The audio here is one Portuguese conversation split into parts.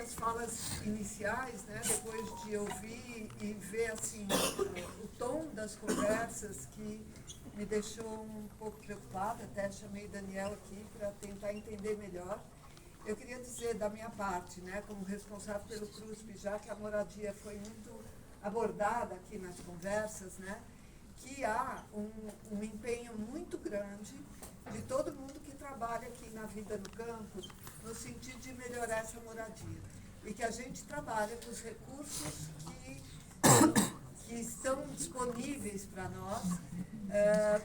as falas iniciais, né, depois de ouvir e ver assim, o tom das conversas, que me deixou um pouco preocupada, até chamei Daniel aqui para tentar entender melhor. Eu queria dizer da minha parte, né, como responsável pelo CRUSP, já que a moradia foi muito abordada aqui nas conversas, né, que há um empenho muito grande de todo mundo que trabalha aqui na vida no campo, no sentido de melhorar essa moradia. E que a gente trabalha com os recursos que estão disponíveis para nós,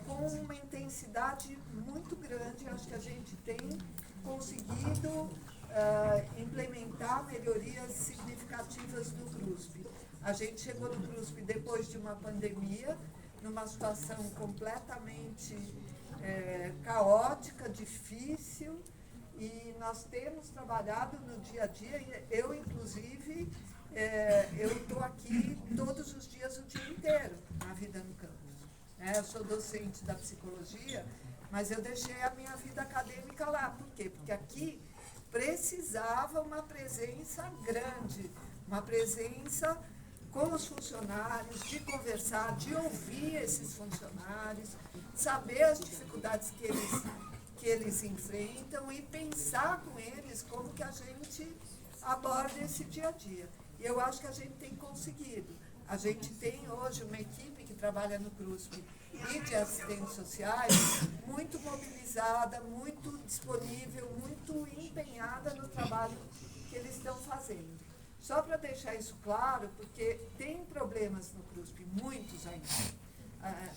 com uma intensidade muito grande. Acho que a gente tem conseguido implementar melhorias significativas no CRUSP. A gente chegou no CRUSP depois de uma pandemia, numa situação completamente caótica, difícil, e nós temos trabalhado no dia a dia. Eu, inclusive, eu estou aqui todos os dias, o dia inteiro, na vida no campus. Eu sou docente da psicologia, mas eu deixei a minha vida acadêmica lá. Por quê? Porque aqui precisava uma presença grande, uma presença com os funcionários, de conversar, de ouvir esses funcionários, saber as dificuldades que eles enfrentam e pensar com eles como que a gente aborda esse dia a dia. E eu acho que a gente tem conseguido. A gente tem hoje uma equipe que trabalha no CRUSP e de assistentes sociais muito mobilizada, muito disponível, muito empenhada no trabalho que eles estão fazendo. Só para deixar isso claro, porque tem problemas no CRUSP, muitos ainda.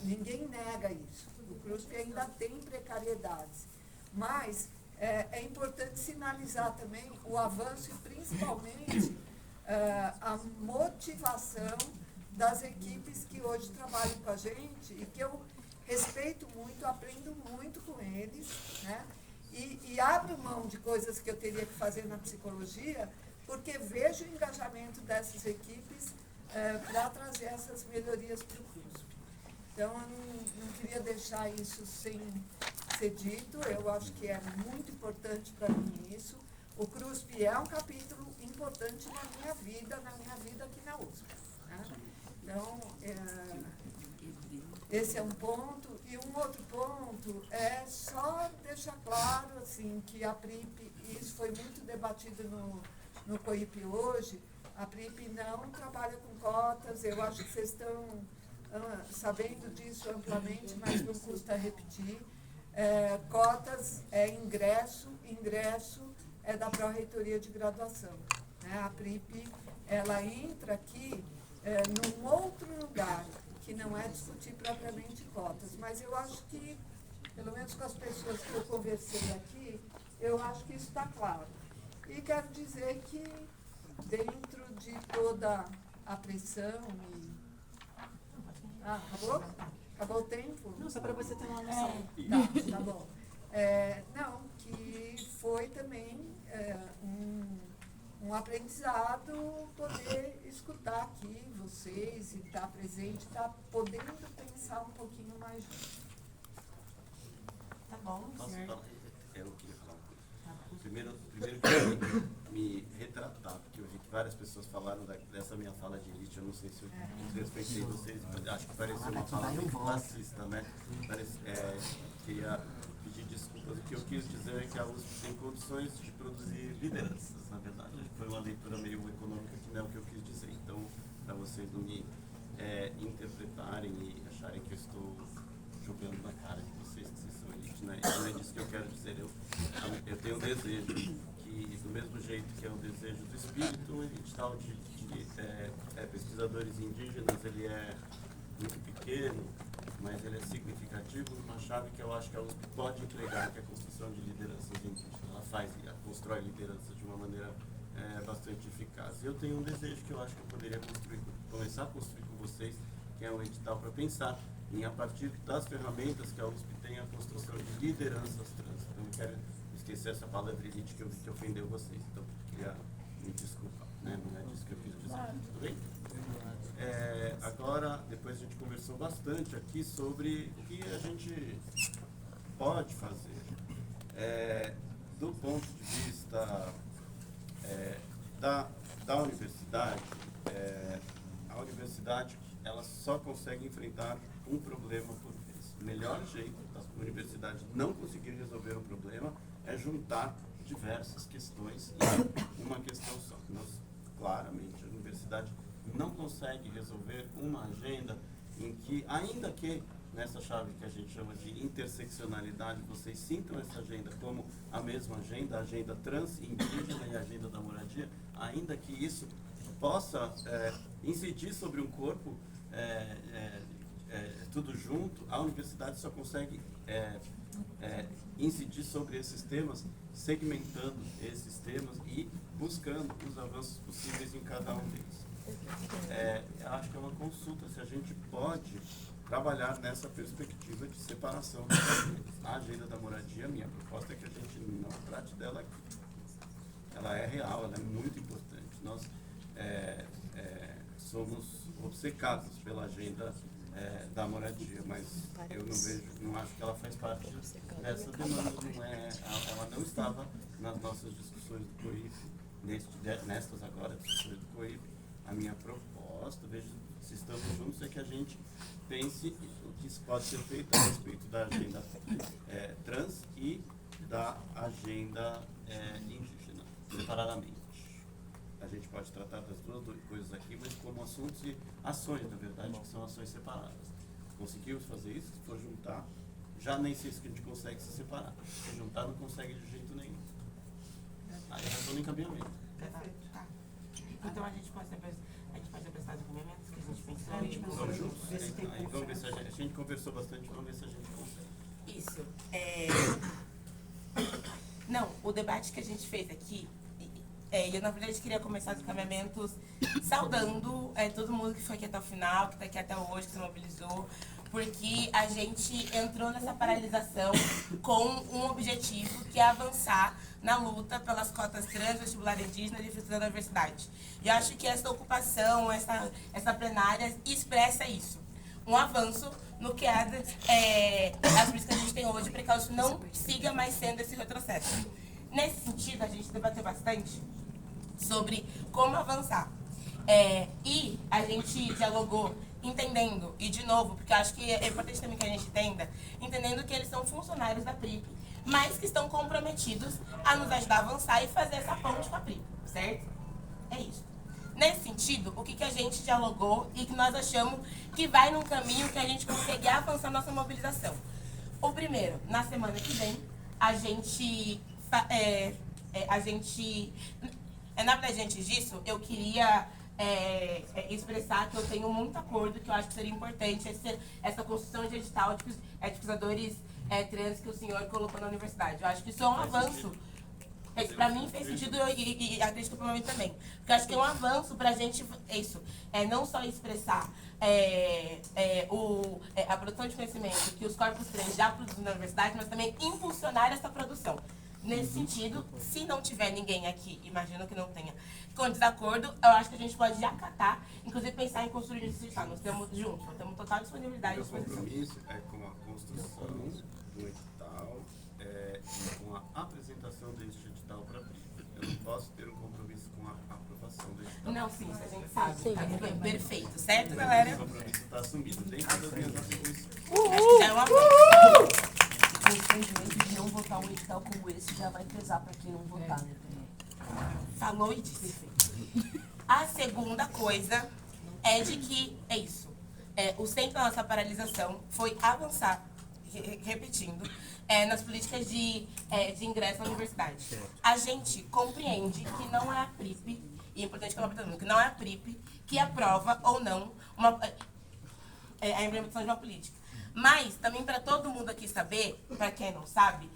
Ninguém nega isso. O CRUSP ainda tem precariedades. Mas é importante sinalizar também o avanço e principalmente a motivação das equipes que hoje trabalham com a gente e que eu respeito muito, aprendo muito com eles, né? E abro mão de coisas que eu teria que fazer na psicologia, porque vejo o engajamento dessas equipes para trazer essas melhorias para o CRUSP. Então, eu não queria deixar isso sem ser dito. Eu acho que é muito importante para mim isso. O CRUSP é um capítulo importante na minha vida aqui na USP. Né? Então, esse é um ponto. E um outro ponto é só deixar claro assim, que a PRIP, e isso foi muito debatido no COIP hoje, a PRIP não trabalha com cotas. Eu acho que vocês estão sabendo disso amplamente, mas não custa repetir. Cotas é ingresso é da Pró-Reitoria de Graduação. Né? A PRIP, ela entra aqui num outro lugar, que não é discutir propriamente cotas, mas eu acho que, pelo menos com as pessoas que eu conversei aqui, eu acho que isso está claro. E quero dizer que, dentro de toda a pressão e... acabou? Acabou o tempo? Não, só para você ter uma noção. Tá bom. Não, que foi também um aprendizado poder escutar aqui vocês e estar presente, estar podendo pensar um pouquinho mais junto. Tá bom, senhor. Eu queria falar uma coisa. Primeiro queria me retratar, porque eu vi que várias pessoas falaram dessa minha fala de elite. Eu não sei se eu desrespeitei vocês, acho que pareceu uma fala meio classista, né? Queria pedir desculpas. O que eu quis dizer é que a USP tem condições de produzir lideranças, na verdade. Foi uma leitura meio econômica que não é o que eu quis dizer. Então, para vocês não me interpretarem e acharem que eu estou jogando na cara de vocês que vocês são elite, né? E não é disso que eu quero dizer. Eu tenho um desejo que, do mesmo jeito que é o desejo do espírito, um edital de pesquisadores indígenas, ele é muito pequeno, mas ele é significativo numa chave que eu acho que a USP pode entregar, que é a construção de lideranças indígenas. Ela constrói lideranças de uma maneira bastante eficaz. E eu tenho um desejo que eu acho que eu poderia começar a construir com vocês, que é um edital para pensar a partir das ferramentas que a USP tem, a construção de lideranças trans. Eu não quero esquecer essa palavra elite que eu vi que ofendeu vocês, então queria me desculpar, né? Não é disso que eu quis dizer, tudo bem? Agora, depois a gente conversou bastante aqui sobre o que a gente pode fazer. Do ponto de vista da universidade, a universidade ela só consegue enfrentar um problema por vez. O melhor jeito da universidade não conseguir resolver um problema é juntar diversas questões em uma questão só. Nós, claramente, a universidade não consegue resolver uma agenda em que, ainda que nessa chave que a gente chama de interseccionalidade, vocês sintam essa agenda como a mesma agenda, a agenda trans, indígena e a agenda da moradia, ainda que isso possa incidir sobre um corpo tudo junto, a universidade só consegue incidir sobre esses temas, segmentando esses temas e buscando os avanços possíveis em cada um deles. Acho que é uma consulta se a gente pode trabalhar nessa perspectiva de separação das agendas. A agenda da moradia, minha proposta é que a gente não trate dela aqui. Ela é real, ela é muito importante. Nós somos obcecados pela agenda da moradia, mas eu não acho que ela faz parte dessa demanda. Ela não estava nas nossas discussões do COIP, nestas agora discussões do COIP. A minha proposta, veja se estamos juntos, é que a gente pense o que pode ser feito a respeito da agenda trans e da agenda indígena, separadamente. A gente pode tratar das duas coisas aqui, mas como assuntos e ações, na verdade, que são ações separadas. Conseguimos fazer isso, se for juntar, já nem sei se a gente consegue se separar. Se juntar, não consegue de jeito nenhum. Aí já estou no encaminhamento. Perfeito. Tá. Então a gente pode apresentar os encaminhamentos que a gente pensou. Vamos juntos? Aí vamos ver se a gente conversou bastante, vamos ver se a gente consegue. Isso. Não, o debate que a gente fez aqui, eu na verdade queria começar os encaminhamentos saudando todo mundo que foi aqui até o final, que está aqui até hoje, que se mobilizou, porque a gente entrou nessa paralisação com um objetivo, que é avançar na luta pelas cotas trans, vestibular indígena e defesa da diversidade. E eu acho que essa ocupação, essa plenária expressa isso. Um avanço no que as políticas que a gente tem hoje, para que isso não siga mais sendo esse retrocesso. Nesse sentido, a gente debateu bastante sobre como avançar. E a gente dialogou entendendo, e de novo, porque eu acho que é importante também que a gente entendendo que eles são funcionários da PRIP, mas que estão comprometidos a nos ajudar a avançar e fazer essa ponte com a PRIP, certo? É isso. Nesse sentido, o que a gente dialogou e que nós achamos que vai num caminho que a gente consegue avançar nossa mobilização. O primeiro, na semana que vem, a gente na verdade, antes disso, eu queria expressar que eu tenho muito acordo, que eu acho que seria importante essa construção de edital de pesquisadores trans que o senhor colocou na universidade. Eu acho que isso é um avanço. Para mim fez sentido e acredito que para mim também. Porque eu acho que é um avanço para a gente, não só expressar a produção de conhecimento que os corpos trans já produzem na universidade, mas também impulsionar essa produção. Nesse sentido, se não tiver ninguém aqui, imagino que não tenha, com desacordo, eu acho que a gente pode acatar, inclusive pensar em construir esse edital. Nós temos juntos, nós temos total disponibilidade. O meu compromisso é com a construção do edital e com a apresentação deste edital para a PRIP. Eu não posso ter um compromisso com a aprovação do edital. Não, sim, isso a gente sabe. Sim. Tá tudo bem, perfeito, certo, galera? O compromisso está assumido dentro das minhas atribuições. Acho que já é uma boa. O entendimento de não votar um edital como esse já vai pesar para quem não votar, né? Falou e disse. A segunda coisa é de que, o centro da nossa paralisação foi avançar, repetindo, nas políticas de ingresso à universidade. A gente compreende que não é a PRIP, e é importante que eu fale que não é a PRIP que aprova ou não a implementação de uma política. Mas, também para todo mundo aqui saber, para quem não sabe,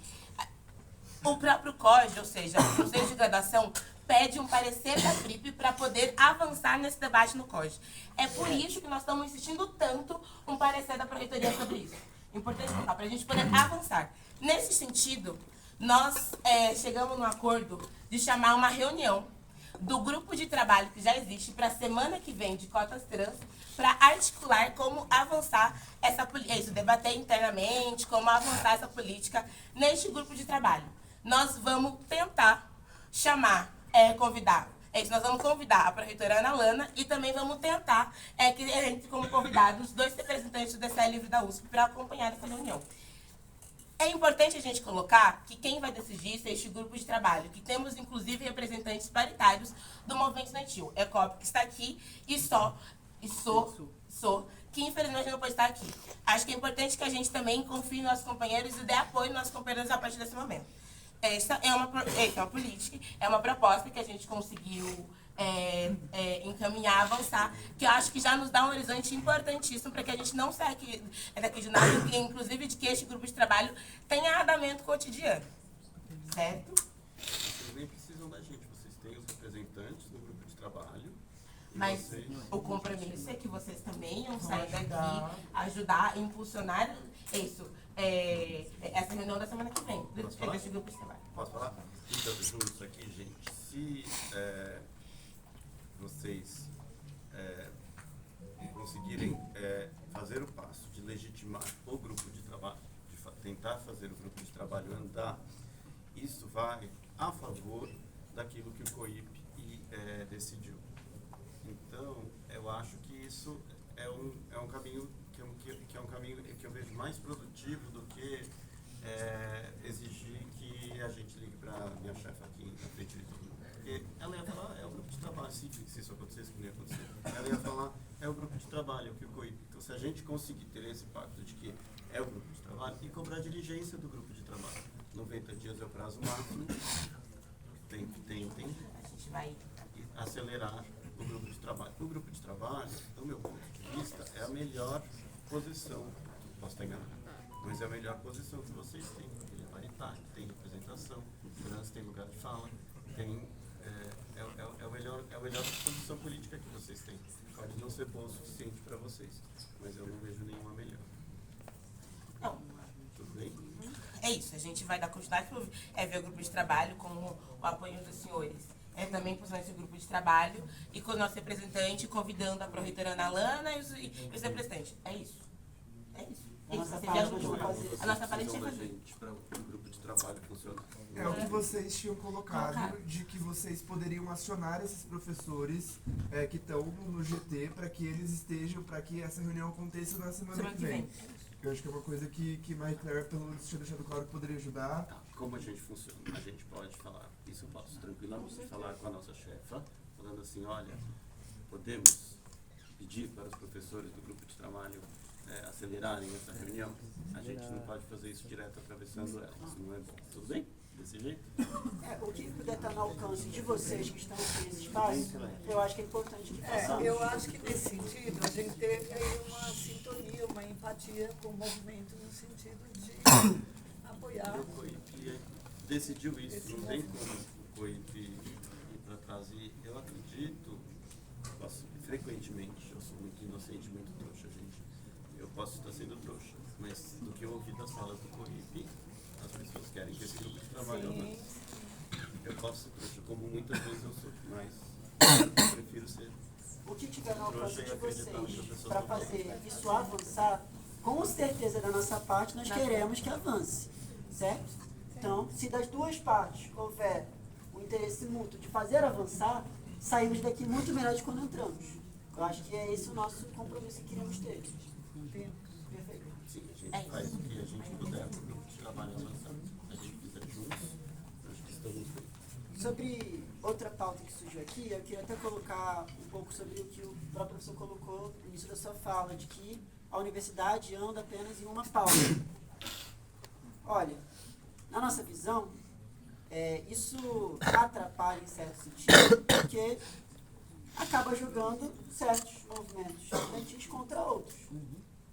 o próprio COG, ou seja, o Conselho de Graduação, pede um parecer da PRIP para poder avançar nesse debate no COG. É por isso que nós estamos insistindo tanto um parecer da Pró-Reitoria sobre isso. Importante falar, para a gente poder avançar. Nesse sentido, nós chegamos num acordo de chamar uma reunião do grupo de trabalho que já existe para a semana que vem de cotas trans, para articular como avançar essa política, debater internamente, como avançar essa política neste grupo de trabalho. Nós vamos tentar chamar, convidar É isso, nós vamos convidar a pró-reitora Ana Lana e também vamos tentar que entre como convidados 2 representantes do DCE Livre da USP para acompanhar essa reunião. É importante a gente colocar que quem vai decidir é este grupo de trabalho, que temos, inclusive, representantes paritários do movimento estudantil. ECOP, que está aqui, e que infelizmente não pode estar aqui. Acho que é importante que a gente também confie nos nossos companheiros e dê apoio nos nossos companheiros a partir desse momento. Essa é uma política, é uma proposta que a gente conseguiu encaminhar, avançar, que eu acho que já nos dá um horizonte importantíssimo para que a gente não saia daqui de nada, e inclusive de que este grupo de trabalho tenha andamento cotidiano. Certo? Vocês nem precisam da gente, vocês têm os representantes do grupo de trabalho. Mas vocês... o compromisso é que vocês também iam sair daqui, ajudar, impulsionar isso. Essa reunião da semana que vem, desse grupo de trabalho. Posso falar? Então, juntos aqui, gente, se vocês conseguirem fazer o passo de legitimar o grupo de trabalho, de tentar fazer o grupo de trabalho andar, isso vai a favor daquilo que o COIP decidiu. Então, eu acho que isso é um caminho que é um caminho que eu vejo mais produtivo do que exigir que a gente ligue para minha chefe aqui na frente de todo mundo. Porque ela ia falar, é o grupo de trabalho, se isso acontecesse, que não ia acontecer. Ela ia falar, é o grupo de trabalho, é o que o COIP. Então, se a gente conseguir ter esse pacto de que é o grupo de trabalho, e cobrar a diligência do grupo de trabalho. 90 dias é o prazo máximo, tem A gente vai... acelerar o grupo de trabalho. O grupo de trabalho, do meu ponto de vista, é a melhor posição, posso estar enganado, mas é a melhor posição que vocês têm. Ele é paritário, tem representação, segurança, tem lugar de fala, tem, é a melhor posição política que vocês têm. Pode não ser boa o suficiente para vocês, mas eu não vejo nenhuma melhor. Não. Tudo bem? É isso, a gente vai dar continuidade para ver o grupo de trabalho com o apoio dos senhores. Também impulsionando esse grupo de trabalho e com o nosso representante, convidando a pró-reitora Ana Lana e os representantes. É isso. É isso. A nossa Você parte já nós vamos fazer. a nossa parte Precisam vai da fazer. gente para o grupo de trabalho funcionar. É o que vocês tinham colocado, de que vocês poderiam acionar esses professores que estão no GT para que eles estejam, para que essa reunião aconteça na semana que vem. Eu acho que é uma coisa que Marie Claire, pelo menos, tinha deixado claro que poderia ajudar. Tá. Como a gente funciona? A gente pode falar, isso eu posso tranquilamente falar com a nossa chefa, falando assim, olha, podemos pedir para os professores do grupo de trabalho acelerarem essa reunião? A gente não pode fazer isso direto atravessando ela, isso não é bom. Tudo bem? Desse jeito? O que puder estar no alcance de vocês que estão aqui nesse espaço, eu acho que é importante que façamos. Eu acho que nesse sentido a gente teve aí uma sintonia, uma empatia com o movimento no sentido de apoiar. O COIP decidiu isso, não tem como o COIP ir para trás. E eu acredito, frequentemente, eu sou muito inocente, muito trouxa, gente. Eu posso estar sendo trouxa, mas do que eu ouvi das falas do COIP, as pessoas querem que esse grupo de trabalho avance. Eu posso ser trouxa, como muitas vezes eu sou, mas eu prefiro ser O que tiver no alcance trouxa e de acreditar no que as vocês pessoas para estão fazer isso avançar, com certeza da nossa parte nós queremos que avance, certo? Então, se das duas partes houver o interesse mútuo de fazer avançar, saímos daqui muito melhor de quando entramos. Eu acho que é esse o nosso compromisso que queremos ter. Perfeito. Sim, a gente faz o que a gente puder para o grupo de trabalho avançar. A gente fizer juntos, acho que estamos bem. Sobre outra pauta que surgiu aqui, eu queria até colocar um pouco sobre o que o próprio professor colocou no início da sua fala, de que a universidade anda apenas em uma pauta. Olha, na nossa visão, isso atrapalha em certo sentido, porque acaba jogando certos movimentos estudantis contra outros.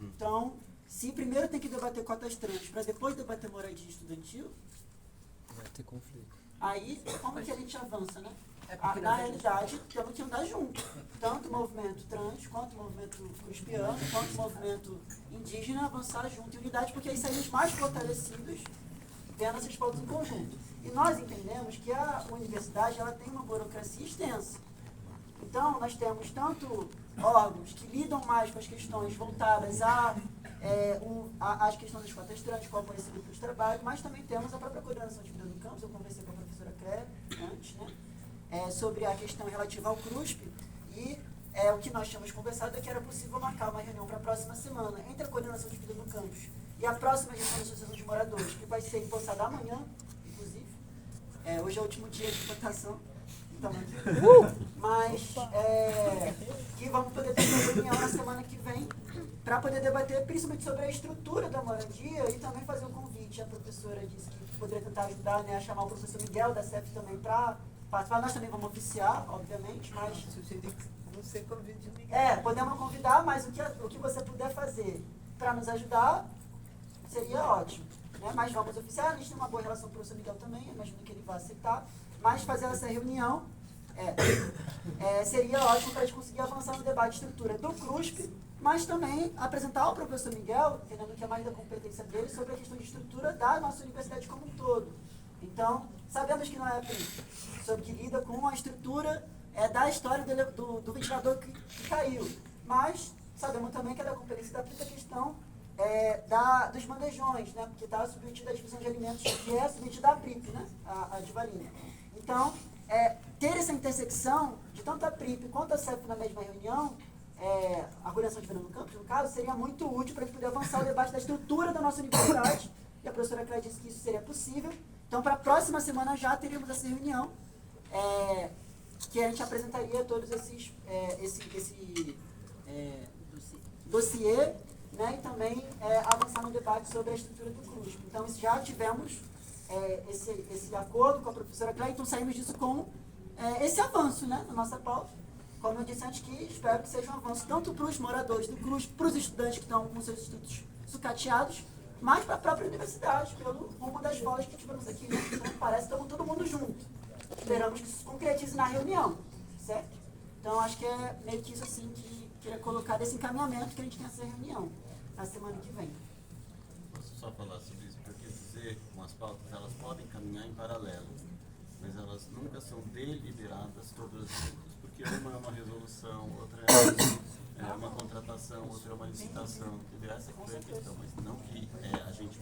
Então, se primeiro tem que debater cotas trans para depois debater moradia estudantil, Vai ter conflito. aí como que a gente avança, né? Na realidade, temos que andar junto. Tanto o movimento trans, quanto o movimento cristiano, quanto o movimento indígena, avançar junto em unidade, porque aí saímos mais fortalecidos vendo essas pautas em conjunto. E nós entendemos que a universidade ela tem uma burocracia extensa. Então, nós temos tanto órgãos que lidam mais com as questões voltadas às questões das cotas trans, como esse grupo de trabalho, mas também temos a própria coordenação de vida do campus. Eu conversei com a professora Claire antes, né? sobre a questão relativa ao CRUSP, e o que nós tínhamos conversado é que era possível marcar uma reunião para a próxima semana entre a coordenação de vida no campus e a próxima gestão da Associação de Moradores, que vai ser empossada amanhã, inclusive. Hoje é o último dia de votação, então, mas que vamos poder ter uma reunião na semana que vem para poder debater principalmente sobre a estrutura da moradia e também fazer um convite. A professora disse que poderia tentar ajudar, né, a chamar o professor Miguel da CEF também para participar. Nós também vamos oficiar, obviamente, mas... Sugeri que você convide ninguém. Podemos convidar, mas o que você puder fazer para nos ajudar seria ótimo. Né? Mas vamos oficiar, a gente tem uma boa relação com o professor Miguel também, imagino que ele vai aceitar. Mas fazer essa reunião seria ótimo para a gente conseguir avançar no debate de estrutura do CRUSP, mas também apresentar ao professor Miguel, entendendo que é mais da competência dele, sobre a questão de estrutura da nossa universidade como um todo. Então, sabemos que não é a PRIP, sobre que lida com a estrutura da história do ventilador que caiu, mas sabemos também que é da competência da PRIP a questão dos bandejões, né, porque está submetida à divisão de alimentos, que é submetida à PRIP, né, a Divalina. Então, ter essa intersecção de tanto a PRIP quanto a CEF na mesma reunião, a coordenação de vida no campus, no caso, seria muito útil para a gente poder avançar o debate da estrutura da nossa universidade, e a professora Cléia disse que isso seria possível. Então, para a próxima semana já teríamos essa reunião, que a gente apresentaria todos esse dossiê, né, e também avançar no debate sobre a estrutura do CRUSP. Então, já tivemos esse acordo com a professora Cléia, então saímos disso com esse avanço, né, na nossa pauta. Como eu disse antes, que espero que seja um avanço tanto para os moradores do CRUSP, para os estudantes que estão com seus estudos sucateados, mas para a própria universidade, pelo rumo das falas que tivemos aqui. Né? Então, parece que estamos todo mundo junto. Esperamos que isso se concretize na reunião, certo? Então, acho que é meio que isso assim que queria colocar desse encaminhamento que a gente tem essa reunião na semana que vem. Posso só falar sobre isso? Porque dizer com as pautas, elas podem caminhar em paralelo, mas elas nunca são deliberadas todas juntas, porque uma é uma resolução, outra é uma contratação, outra é uma licitação, entendeu? Essa foi a questão, mas não que a gente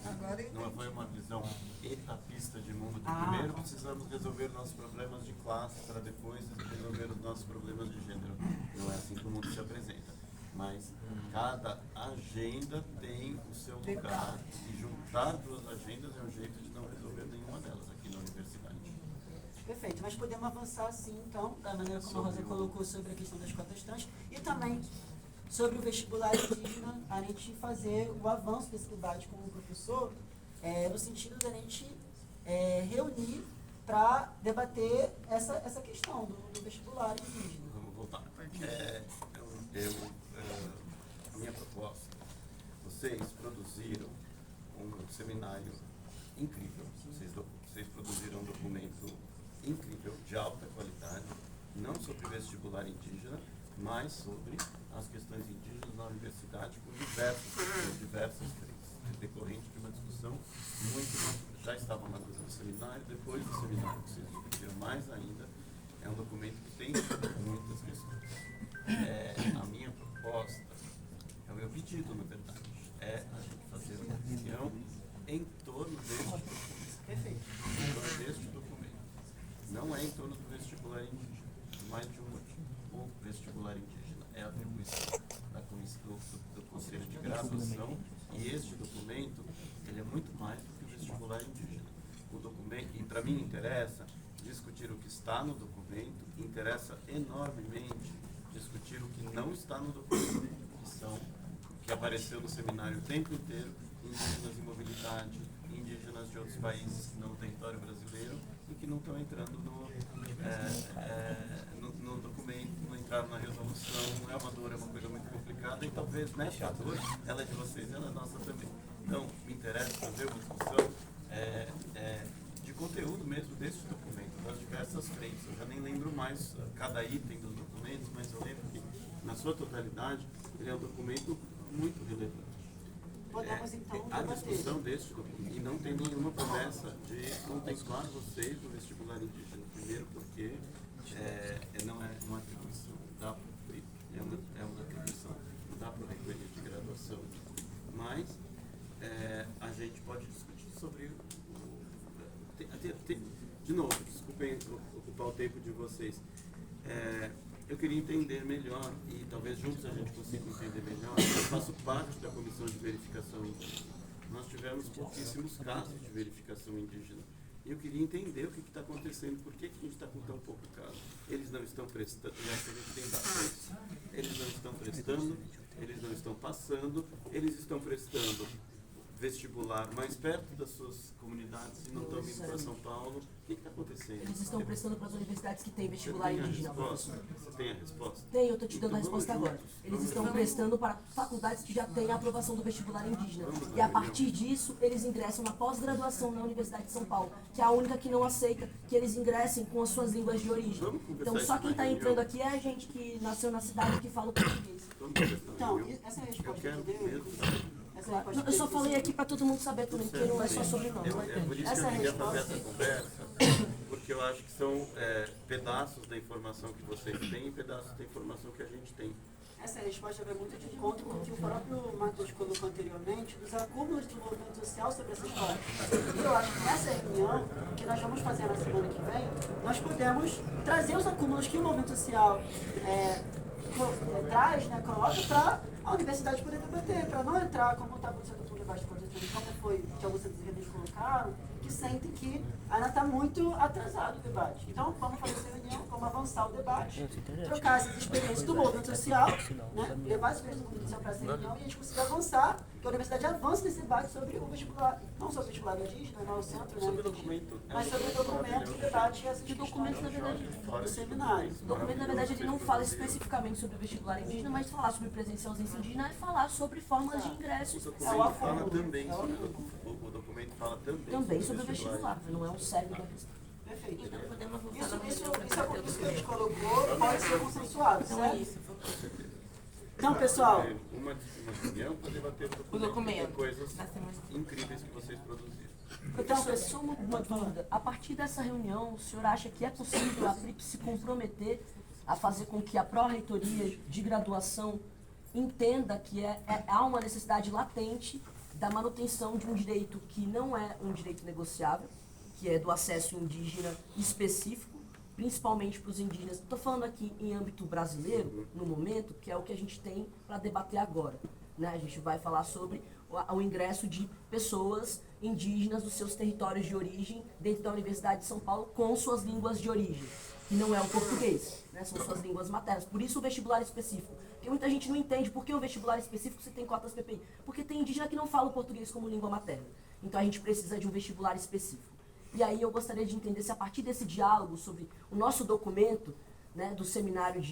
não foi uma visão etapista de mundo, de primeiro precisamos resolver nossos problemas de classe para depois resolver os nossos problemas de gênero. Não é assim que o mundo se apresenta. Mas cada agenda tem o seu lugar e juntar duas agendas é um jeito de não resolver nenhuma delas aqui na universidade. Perfeito, mas podemos avançar sim, então, da maneira como a Rosa colocou sobre a questão das cotas trans e também sobre o vestibular indígena, a gente fazer o avanço desse debate com o professor, no sentido da gente reunir para debater essa questão do vestibular indígena. Vamos voltar. A minha proposta, vocês produziram um seminário incrível, vocês produziram um documento incrível, de alta qualidade, não sobre vestibular indígena, mas sobre as questões indígenas na universidade com diversas frentes, decorrente de uma discussão já estava na mesa do seminário, depois do seminário que vocês discutiram mais ainda, é um documento que tem muitas questões. A minha proposta, é o meu pedido, na verdade, é a gente fazer uma reunião em torno deste documento. Perfeito. Em torno deste documento. Não é em torno do vestibular indígena, mais de um motivo. O vestibular indígena é a atribuição do Conselho de Graduação e este documento, ele é muito mais do que o vestibular indígena. O documento, e para mim interessa discutir o que está no documento, interessa enormemente discutir o que não está no documento, que apareceu no seminário o tempo inteiro, indígenas em mobilidade, indígenas de outros países que não no território brasileiro e que não estão entrando no documento, não entraram na resolução. É uma dor, é uma coisa muito complicada e talvez nessa dor, ela é de vocês, ela é nossa também. Então, me interessa fazer uma discussão de conteúdo mesmo desse documento, das diversas frentes. Eu já nem lembro mais cada item dos documentos, mas eu lembro que, na sua totalidade, ele é um documento muito relevante. Podemos, então, a discussão deste documento, e não tem nenhuma promessa de contemplar vocês no vestibular indígena, primeiro porque não é uma atribuição da PRIP, é uma atribuição da Pró-Reitoria de Graduação, mas a gente pode discutir sobre de novo, desculpem ocupar o tempo tempo de vocês. Eu queria entender melhor, e talvez juntos a gente consiga entender melhor. Eu faço parte da comissão de verificação indígena. Nós tivemos pouquíssimos casos de verificação indígena. Eu queria entender o que está acontecendo, por que a gente está com tão pouco caso. Eles não estão prestando, já que a gente tem bastante. Eles não estão prestando, eles não estão passando, eles estão prestando vestibular mais perto das suas comunidades e não estão vindo para São Paulo. O que está acontecendo? Eles estão prestando para as universidades que têm vestibular indígena. Você tem a resposta? Tem, eu estou te dando a resposta agora. Eles estão prestando para faculdades que já têm a aprovação do vestibular indígena. E a partir disso, eles ingressam na pós-graduação na Universidade de São Paulo, que é a única que não aceita que eles ingressem com as suas línguas de origem. Então, só quem está entrando aqui é a gente que nasceu na cidade que fala o português. Então, essa é a resposta que deu. Não, eu só falei aqui para todo mundo saber também, porque não é só sobrenome. É por isso que eu queria fazer essa conversa, porque eu acho que são pedaços da informação que vocês têm e pedaços da informação que a gente tem. Essa resposta vai muito de encontro com o que o próprio Matheus colocou anteriormente, dos acúmulos de movimento social sobre essa história. E eu acho que nessa reunião, que nós vamos fazer na semana que vem, nós podemos trazer os acúmulos que o movimento social traz, né, coloca para a universidade poder debater, para não entrar, como está acontecendo com o debate de proteção, como foi que alguns deles colocaram, que sentem que ainda está muito atrasado o debate. Então, vamos fazer essa reunião, vamos avançar o debate, trocar essas experiências do movimento social, né, levar as experiências do movimento social para essa reunião e a gente consiga avançar, que a universidade avance nesse debate sobre o vestibular, não sobre o vestibular indígena, não o centro, né, Sobre o documento. mas sobre o documento, o debate e essas O documento, na verdade, do seminário. o documento, na verdade, ele não fala especificamente sobre o vestibular indígena, mas falar sobre presencial ausência indígena é falar sobre formas de ingresso. O documento fala também sobre o documento fala Também sobre o vestibular, não é um cerne da questão. Perfeito. Então podemos voltar Isso, no isso, meu isso é o que a gente colocou, pode ser consensuado, Então é certo? isso. Então, pessoal, Uma reunião para debater O documento. Tem coisas Na semana. incríveis que vocês produziram. então, Professor, só uma dúvida. A partir dessa reunião, o senhor acha que é possível a PRIP se comprometer a fazer com que a pró-reitoria de graduação entenda que há uma necessidade latente da manutenção de um direito que não é um direito negociável, que é do acesso indígena específico, principalmente para os indígenas. Estou falando aqui em âmbito brasileiro, no momento, que é o que a gente tem para debater agora. Né? A gente vai falar sobre o ingresso de pessoas indígenas dos seus territórios de origem dentro da Universidade de São Paulo com suas línguas de origem, que não é o português, né? São suas línguas maternas. Por isso o vestibular específico. Porque muita gente não entende por que o vestibular específico você tem cotas PPI. Porque tem indígena que não fala o português como língua materna. Então a gente precisa de um vestibular específico. E aí eu gostaria de entender se a partir desse diálogo sobre o nosso documento, né, do seminário de